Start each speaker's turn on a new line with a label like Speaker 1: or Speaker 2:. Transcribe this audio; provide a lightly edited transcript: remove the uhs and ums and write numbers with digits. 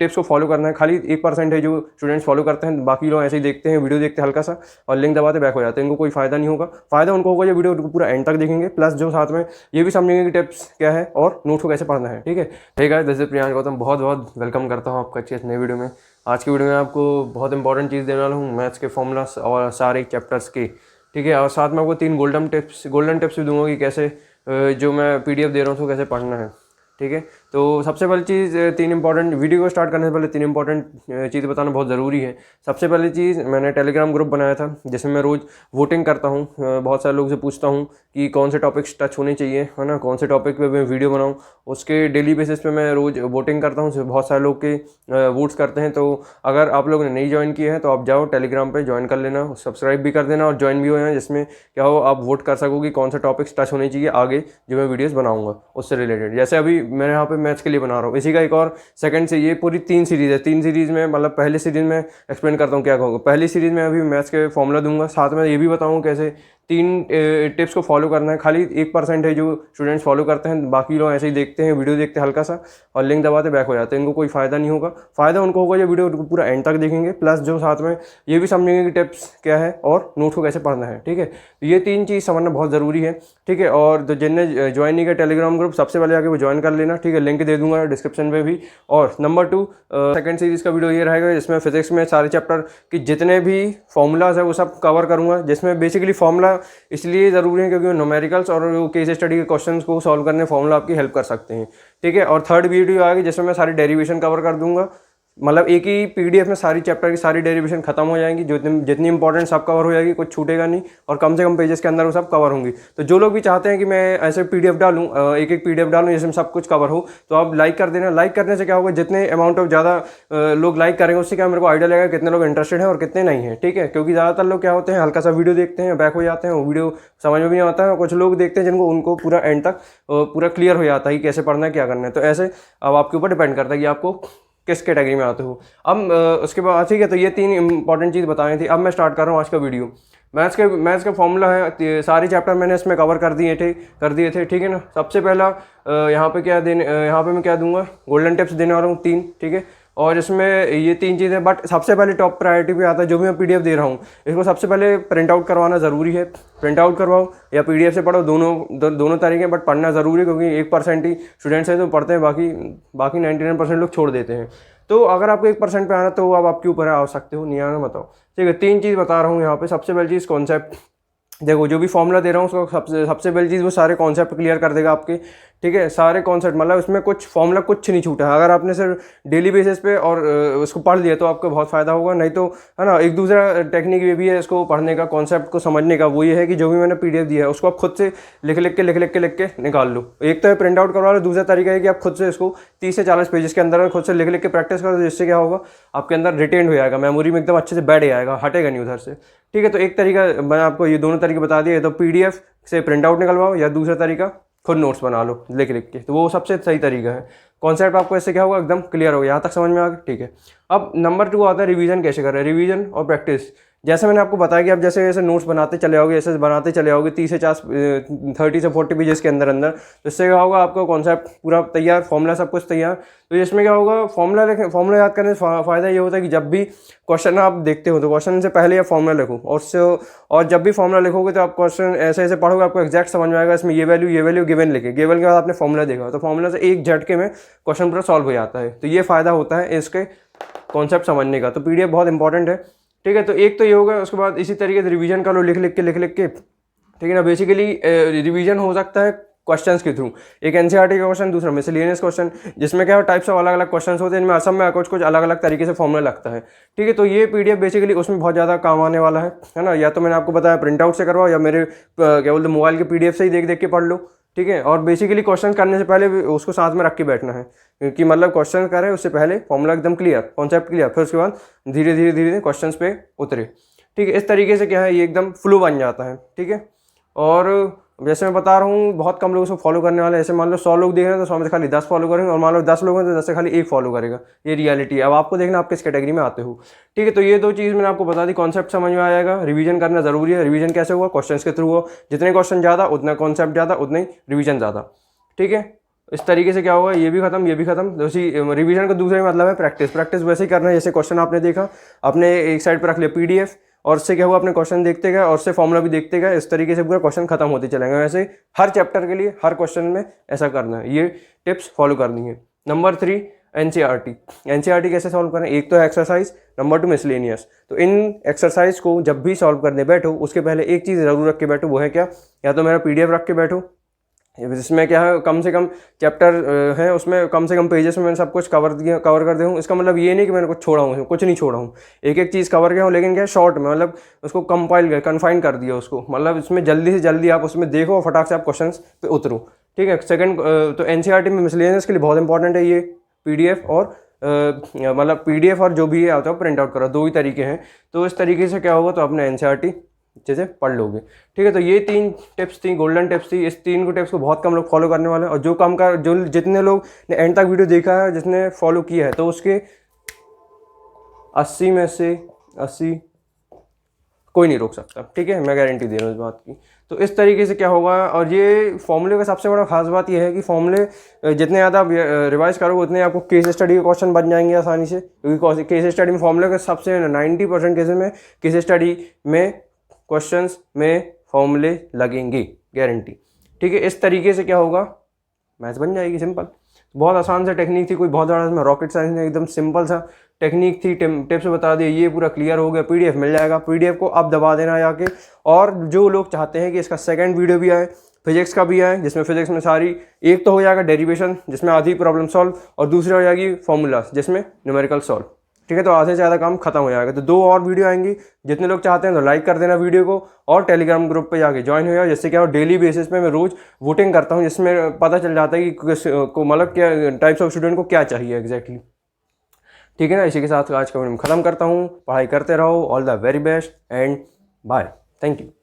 Speaker 1: Tips को follow करना है। खाली 1% है जो स्टूडेंट्स फॉलो करते हैं, बाकी लोग ऐसे ही देखते हैं, वीडियो देखते हैं हल्का सा और लिंक दबाते बैक हो जाते हैं। इनको कोई फायदा नहीं होगा। फायदा उनको होगा जो वीडियो पूरा एंड तक देखेंगे, प्लस जो साथ में ये भी समझेंगे कि टिप्स क्या है और नोट्स को कैसे पढ़ना है। ठीक है, hey guys, this is Priyansh Gautam. बहुत बहुत वेलकम करता हूँ आपका अच्छी नई वीडियो में। आज की वीडियो में आपको बहुत इंपॉर्टेंट चीज़ देने वाला हूँ, मैथ्स के फॉर्मूलास और सारे चैप्टर्स के। ठीक है, और साथ में आपको 3 गोल्डन टिप्स भी दूंगा कि कैसे जो मैं PDF दे रहा हूँ उसको कैसे पढ़ना है। ठीक है, तो सबसे पहली चीज़ 3 इंपॉर्टेंट, वीडियो को स्टार्ट करने से पहले 3 इंपॉर्टेंट चीज़ बताना बहुत ज़रूरी है। सबसे पहली चीज़, मैंने टेलीग्राम ग्रुप बनाया था जिसमें मैं रोज़ वोटिंग करता हूँ। बहुत सारे लोगों से पूछता हूँ कि कौन से टॉपिक्स टच होने चाहिए, है ना, कौन से टॉपिक पे मैं वीडियो बनाऊँ। उसके डेली बेसिस पे मैं रोज़ वोटिंग करता हूँ। बहुत सारे लोग के वोट्स करते हैं। तो अगर आप लोगों ने नहीं ज्वाइन किए हैं तो आप जाओ टेलीग्राम पर ज्वाइन कर लेना, सब्सक्राइब भी कर देना और ज्वाइन भी हो जाए, जिसमें क्या हो आप वोट कर सकोगे कौन से टॉपिक्स टच होने चाहिए आगे जो मैं वीडियोज़ बनाऊँगा उससे रिलेटेड। जैसे अभी मैंने यहाँ पे मैथ्स के लिए बना रहा हूँ, इसी का एक और सेकंड से ये पूरी 3 सीरीज़ है। 3 सीरीज़ में मतलब पहले सीरीज़ में एक्सप्लेन करता हूँ क्या कहूँगा। पहली सीरीज़ में अभी मैथ्स के फॉर्मूला दूंगा, साथ में ये भी बताऊँ कैसे 3 टिप्स को फॉलो करना है। खाली 1% है जो स्टूडेंट्स फॉलो करते हैं, बाकी लोग ऐसे ही देखते हैं, वीडियो देखते हैं हल्का सा और लिंक दबाते बैक हो जाते हैं। इनको कोई फायदा नहीं होगा। फायदा उनको होगा जो वीडियो पूरा एंड तक देखेंगे, प्लस जो साथ में ये भी समझेंगे कि टिप्स क्या है और नोट्स को कैसे पढ़ना है। ठीक है, तो ये 3 चीज़ समझना बहुत ज़रूरी है। ठीक है, और तो जिनने ज्वाइन नहीं किया टेलीग्राम ग्रुप, सबसे पहले आके वो ज्वाइन कर लेना। ठीक है, लिंक दे दूंगा डिस्क्रिप्शन में भी। और नंबर 2 सेकंड सीरीज़ का वीडियो ये रहेगा जिसमें फिजिक्स में सारे चैप्टर की जितने भी फॉर्मूलाज है वो सब कवर करूँगा। जिसमें बेसिकली फॉर्मूला इसलिए ज़रूरी है क्योंकि न्यूमेरिकल्स और केस स्टडी के क्वेश्चंस को सॉल्व करने फॉर्मूला आपकी हेल्प कर सकते हैं। ठीक है, और थर्ड वीडियो आएगी जिसमें मैं सारी डेरिवेशन कवर कर दूंगा। मतलब एक ही PDF में सारी चैप्टर की सारी डेरिवेशन खत्म हो जाएंगी, जो जितनी इंपॉर्टेंट सब कवर हो जाएगी, कुछ छूटेगा नहीं और कम से कम पेजेस के अंदर वो सब कवर होंगी। तो जो लोग भी चाहते हैं कि मैं ऐसे PDF डालूं, एक PDF डालूं जिसमें सब कुछ कवर हो, तो आप लाइक कर देना। लाइक करने से क्या होगा, जितने अमाउंट ऑफ ज़्यादा लोग लाइक करेंगे उससे क्या मेरे को आइडिया लगेगा कितने लोग इंटरेस्टेड हैं और कितने नहीं हैं। ठीक है, क्योंकि ज़्यादातर लोग क्या होते हैं, हल्का सा वीडियो देखते हैं, बैक हो जाते हैं, वो वीडियो समझ में भी नहीं आता है। कुछ लोग देखते हैं जिनको उनको पूरा एंड तक पूरा क्लियर हो जाता है कि कैसे पढ़ना है, क्या करना है। तो ऐसे अब आपके ऊपर डिपेंड करता है कि आपको किस कैटेगरी में आते हो। अब उसके बाद ठीक है, तो ये 3 इंपॉर्टेंट चीज़ बताई थी। अब मैं स्टार्ट कर रहा हूँ आज का वीडियो। मैथ्स का फॉर्मूला है, सारे चैप्टर मैंने इसमें कवर कर दिए थे। ठीक है ना। सबसे पहला यहाँ पे मैं क्या दूंगा, गोल्डन टिप्स देने वाला हूँ 3। ठीक है, और इसमें ये 3 चीज़ें, बट सबसे पहले टॉप प्रायोरिटी पे आता है जो भी मैं PDF दे रहा हूँ, इसको सबसे पहले प्रिंट आउट करवाना ज़रूरी है। प्रिंट आउट करवाओ या PDF से पढ़ो, दोनों तरीके हैं, बट पढ़ना ज़रूरी है क्योंकि 1% ही स्टूडेंट्स हैं जो पढ़ते हैं, बाकी 99% लोग छोड़ देते हैं। तो अगर आपको 1% पे आना तो अब आपके ऊपर है, आ सकते हो, नहीं आना बताओ। ठीक है, 3 चीज़ बता रहा हूँ यहाँ पे। सबसे पहली चीज़ कॉन्सेप्ट, देखो जो भी फॉर्मूला दे रहा हूँ उसको सबसे पहली चीज़ वो सारे कॉन्सेप्ट क्लियर कर देगा आपके। ठीक है, सारे कॉन्सेप्ट, मतलब इसमें कुछ फॉर्मूला कुछ नहीं छूटा है। अगर आपने सिर्फ डेली बेसिस पे और उसको पढ़ लिया तो आपको बहुत फ़ायदा होगा। नहीं तो है ना, एक दूसरा टेक्निक ये भी है इसको पढ़ने का, कॉन्सेप्ट को समझने का। वो ये है कि जो भी मैंने PDF दिया है उसको आप खुद से लिख के निकाल लो। एक तो है प्रिंट आउट करवा लो, दूसरा तरीका है कि आप खुद से इसको 30 से 40 पेजेस के अंदर खुद से लिख के प्रैक्टिस करो, जिससे क्या होगा आपके अंदर रिटेन हो जाएगा, मेमोरी में एकदम अच्छे से बैठ जाएगा, हटेगा नहीं उधर से। ठीक है, तो एक तरीका मैंने आपको ये दोनों तरीके बता दिए। तो PDF से प्रिंट आउट निकलवाओ या दूसरा तरीका खुद नोट्स बना लो लिख के, तो वो सबसे सही तरीका है। कॉन्सेप्ट आपको इससे क्या होगा, एकदम क्लियर होगा। यहाँ तक समझ में आ गया। ठीक है, अब नंबर 2 आता है रिवीजन कैसे करें। रिवीजन और प्रैक्टिस, जैसे मैंने आपको बताया कि आप जैसे जैसे नोट्स बनाते चले जाओगे, ऐसे बनाते चले जाओगे 30 से 40 पेजेस के अंदर, तो इससे क्या होगा, आपका कॉन्सेप्ट पूरा तैयार, फॉर्मूला सब कुछ तैयार। तो इसमें क्या होगा, फॉर्मूला याद करने से फ़ायदा ये होता है कि जब भी क्वेश्चन आप देखते हो तो क्वेश्चन से पहले आप फॉर्मूला लिखो, और जब भी फॉर्मूला लिखोगे तो आप क्वेश्चन ऐसे पढ़ोगे, आपको एक्जैक्ट समझ में आएगा। इसमें ये वैल्यू गिवन लिखे, गिवन के बाद आपने फॉर्मूला देखा तो फॉर्मूला से एक झटके में क्वेश्चन पूरा सॉल्व हो जाता है। तो ये फ़ायदा होता है इसके कॉन्सेप्ट समझने का। तो PDF बहुत इंपॉर्टेंट है। ठीक है, तो एक तो ये होगा। उसके बाद इसी तरीके से रिवीजन कर लो लिख के। ठीक है ना। बेसिकली रिवीजन हो सकता है क्वेश्चंस के थ्रू, एक NCERT का क्वेश्चन, दूसरा मिसलेनियस क्वेश्चन, जिसमें क्या टाइप्स ऑफ अलग अलग क्वेश्चंस होते हैं, इनमें असम में कुछ अलग अलग तरीके से फॉर्मूला लगता है। ठीक है, तो ये PDF बेसिकली उसमें बहुत ज़्यादा काम आने वाला है ना। या तो मैंने आपको बताया प्रिंट आउट से करवाओ या मेरे क्या बोलते मोबाइल के PDF से ही देख के पढ़ लो। ठीक है, और बेसिकली क्वेश्चन करने से पहले उसको साथ में रख के बैठना है, क्योंकि मतलब क्वेश्चन करें उससे पहले फॉर्मूला एकदम क्लियर, कॉन्सेप्ट क्लियर, फिर उसके बाद धीरे धीरे क्वेश्चन पे उतरे। ठीक है, इस तरीके से क्या है, ये एकदम फ्लो बन जाता है। ठीक है, और जैसे मैं बता रहा हूँ बहुत कम लोग उसको फॉलो करने वाले हैं। ऐसे मान लो 100 लोग देख रहे हैं तो 100 में से खाली 10 फॉलो करेंगे, और मान लो 10 लोग हैं तो 10 से खाली 1 फॉलो करेगा। ये रियलिटी है। अब आपको देखना आप किस कैटेगरी में आते हो। ठीक है, तो ये 2 चीज़ मैंने आपको बता दी। कॉन्सेप्ट समझ में आ जाएगा, रिवीजन करना जरूरी है। रिवीजन कैसे हुआ, क्वेश्चन के थ्रू हो, जितने क्वेश्चन ज़्यादा उतना कॉन्सेप्ट ज़्यादा, उतना ही रिवीजन ज़्यादा। ठीक है, इस तरीके से क्या होगा, ये भी खत्म, ये भी खत्म। तो उसी रिवीजन का दूसरा मतलब है प्रैक्टिस। प्रैक्टिस वैसे ही करना है जैसे क्वेश्चन आपने देखा, आपने एक साइड पर रख लिया पीडीएफ, और उससे क्या हुआ, अपने क्वेश्चन देखते गए और उससे फॉर्मूला भी देखते गए। इस तरीके से पूरा क्वेश्चन खत्म होते चलेंगे। वैसे हर चैप्टर के लिए हर क्वेश्चन में ऐसा करना है, ये टिप्स फॉलो करनी है। Number 3 NCERT. एनसीईआरटी कैसे सॉल्व करें, एक तो एक्सरसाइज, नंबर 2 मिसलेनियस। तो इन एक्सरसाइज को जब भी सॉल्व करने बैठो उसके पहले एक चीज़ ज़रूर रख के बैठो, वो है क्या, या तो मेरा पीडीएफ रख के बैठो जिसमें क्या है कम से कम चैप्टर है, उसमें कम से कम पेजेस में मैंने सब कुछ कवर कर दिया हूँ। इसका मतलब ये नहीं कि मैंने कुछ छोड़ा हूँ, कुछ नहीं छोड़ा हूँ, एक एक चीज़ कवर किया हूँ, लेकिन क्या शॉर्ट में, मतलब उसको कंपाइल कन्फाइन कर दिया उसको, मतलब इसमें जल्दी से जल्दी आप उसमें देखो और फटाक से आप क्वेश्चन पे उतरो। ठीक है। सेकंड, तो एनसीईआरटी में मिसलेनियस के लिए बहुत इंपॉर्टेंट है ये पीडीएफ और मतलब पीडीएफ और जो भी है आता है प्रिंट आउट करो, 2 ही तरीके हैं। तो इस तरीके से क्या होगा, तो अपने एनसीईआरटी अच्छे से पढ़ लोगे। ठीक है। तो ये 3 टिप्स थी, गोल्डन टिप्स थी। इस 3 को टिप्स को बहुत कम लोग फॉलो करने वाले हैं, और जो जितने लोग ने एंड तक वीडियो देखा है, जिसने फॉलो किया है, तो उसके 80 में से 80 कोई नहीं रोक सकता। ठीक है, मैं गारंटी दे रहा हूँ इस बात की। तो इस तरीके से क्या होगा, और ये फॉर्मूले का सबसे बड़ा खास बात यह है कि फॉर्मूले जितने ज़्यादा आप रिवाइज करोगे उतने आपको केस स्टडी के क्वेश्चन बन जाएंगे आसानी से, क्योंकि केस स्टडी में फॉर्मूले के सबसे 90% केसेस में केस स्टडी में क्वेश्चंस में फॉर्मूले लगेंगे, गारंटी। ठीक है। इस तरीके से क्या होगा, मैथ्स बन जाएगी सिंपल। बहुत आसान सा टेक्निक थी, कोई बहुत ज़्यादा इसमें रॉकेट साइंस नहीं, एकदम सिंपल सा टेक्निक थी। टिप्स बता दिए, ये पूरा क्लियर हो गया। पीडीएफ मिल जाएगा, पीडीएफ को आप दबा देना जाके। और जो लोग चाहते हैं कि इसका सेकंड वीडियो भी आए, फिजिक्स का भी आए, जिसमें फिजिक्स में सारी, एक तो हो जाएगा डेरिवेशन जिसमें आधी प्रॉब्लम सॉल्व, और दूसरी हो जाएगी फॉर्मूलाज जिसमें न्यूमेरिकल सॉल्व। ठीक है। तो आधे से ज़्यादा काम खत्म हो जाएगा। तो 2 और वीडियो आएंगी। जितने लोग चाहते हैं तो लाइक कर देना वीडियो को, और टेलीग्राम ग्रुप पे जाके ज्वाइन हो जाओ, जिससे क्या हो, डेली बेसिस पे मैं रोज़ वोटिंग करता हूँ, जिसमें पता चल जाता है कि को मतलब क्या टाइप्स ऑफ स्टूडेंट को क्या चाहिए एग्जैक्टली। ठीक है ना। इसी के साथ आज का वीडियो खत्म करता हूँ। पढ़ाई करते रहो। All the very best and bye. Thank you.